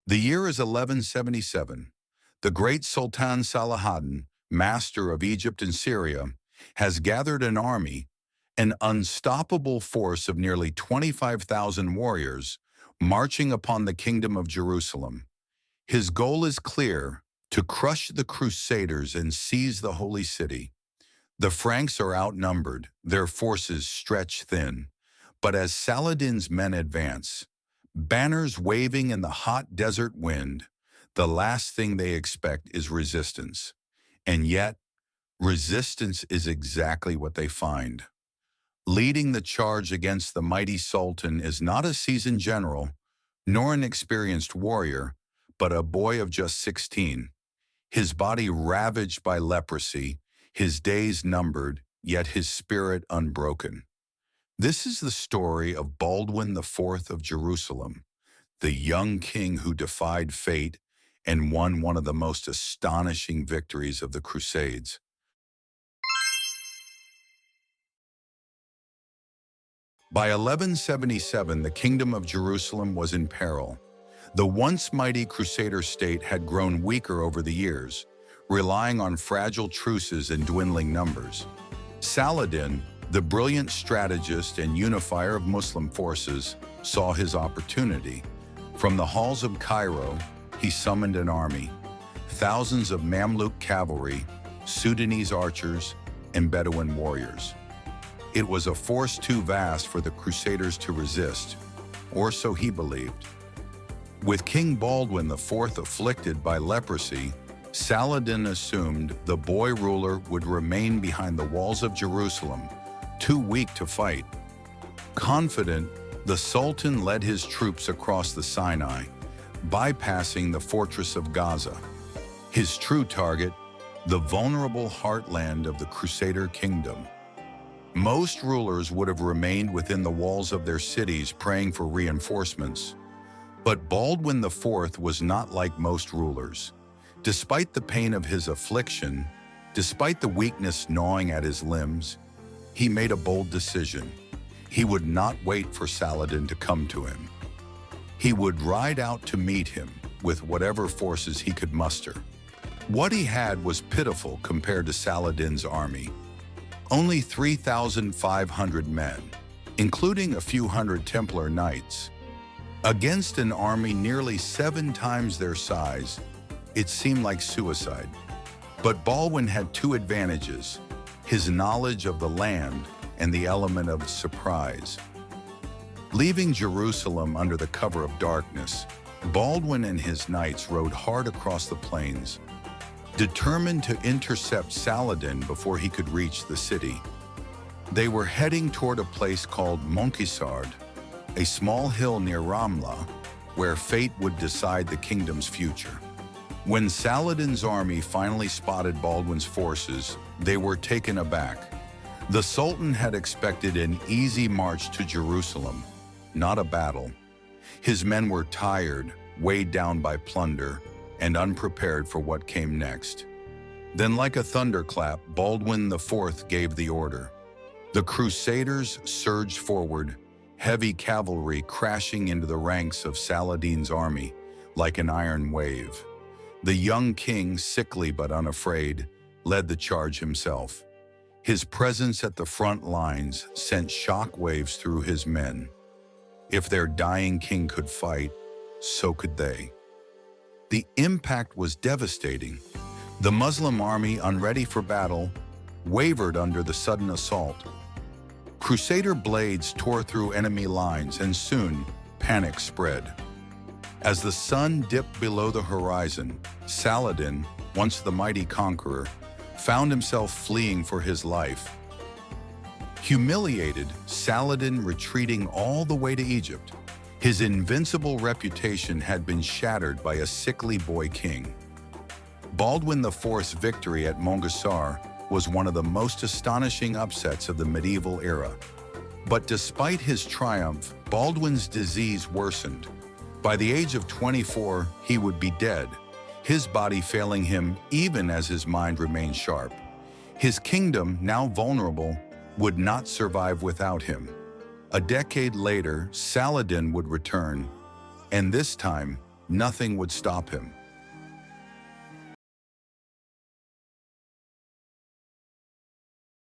The year is 1177. The great Sultan Saladin, master of Egypt and Syria, has gathered an army, an unstoppable force of nearly 25,000 warriors, marching upon the kingdom of Jerusalem. His goal is clear: to crush the Crusaders and seize the holy city. The Franks are outnumbered, their forces stretched thin. But as Saladin's men advance, banners waving in the hot desert wind, the last thing they expect is resistance. And yet, resistance is exactly what they find. Leading the charge against the mighty Sultan is not a seasoned general, nor an experienced warrior, but a boy of just 16. His body ravaged by leprosy, his days numbered, yet his spirit unbroken. This is the story of Baldwin IV of Jerusalem, the young king who defied fate and won one of the most astonishing victories of the Crusades. By 1177, the kingdom of Jerusalem was in peril. The once mighty Crusader state had grown weaker over the years, relying on fragile truces and dwindling numbers. Saladin, the brilliant strategist and unifier of Muslim forces, saw his opportunity. From the halls of Cairo, he summoned an army, thousands of Mamluk cavalry, Sudanese archers, and Bedouin warriors. It was a force too vast for the Crusaders to resist, or so he believed. With King Baldwin IV afflicted by leprosy, Saladin assumed the boy ruler would remain behind the walls of Jerusalem, too weak to fight. Confident, the Sultan led his troops across the Sinai, bypassing the fortress of Gaza. His true target, the vulnerable heartland of the Crusader kingdom. Most rulers would have remained within the walls of their cities praying for reinforcements. But Baldwin IV was not like most rulers. Despite the pain of his affliction, despite the weakness gnawing at his limbs, he made a bold decision. He would not wait for Saladin to come to him. He would ride out to meet him with whatever forces he could muster. What he had was pitiful compared to Saladin's army. Only 3,500 men, including a few hundred Templar knights. Against an army nearly 7 times their size, it seemed like suicide. But Baldwin had two advantages: his knowledge of the land and the element of surprise. Leaving Jerusalem under the cover of darkness, Baldwin and his knights rode hard across the plains, determined to intercept Saladin before he could reach the city. They were heading toward a place called Montgisard, a small hill near Ramla, where fate would decide the kingdom's future. When Saladin's army finally spotted Baldwin's forces, they were taken aback. The Sultan had expected an easy march to Jerusalem, not a battle. His men were tired, weighed down by plunder, and unprepared for what came next. Then, like a thunderclap, Baldwin IV gave the order. The Crusaders surged forward, heavy cavalry crashing into the ranks of Saladin's army like an iron wave. The young king, sickly but unafraid, led the charge himself. His presence at the front lines sent shock waves through his men. If their dying king could fight, so could they. The impact was devastating. The Muslim army, unready for battle, wavered under the sudden assault. Crusader blades tore through enemy lines, and soon panic spread. As the sun dipped below the horizon, Saladin, once the mighty conqueror, found himself fleeing for his life. Humiliated, Saladin retreating all the way to Egypt. His invincible reputation had been shattered by a sickly boy king. Baldwin IV's victory at Montgisard was one of the most astonishing upsets of the medieval era. But despite his triumph, Baldwin's disease worsened. By the age of 24, he would be dead, his body failing him even as his mind remained sharp. His kingdom, now vulnerable, would not survive without him. A decade later, Saladin would return, and this time, nothing would stop him.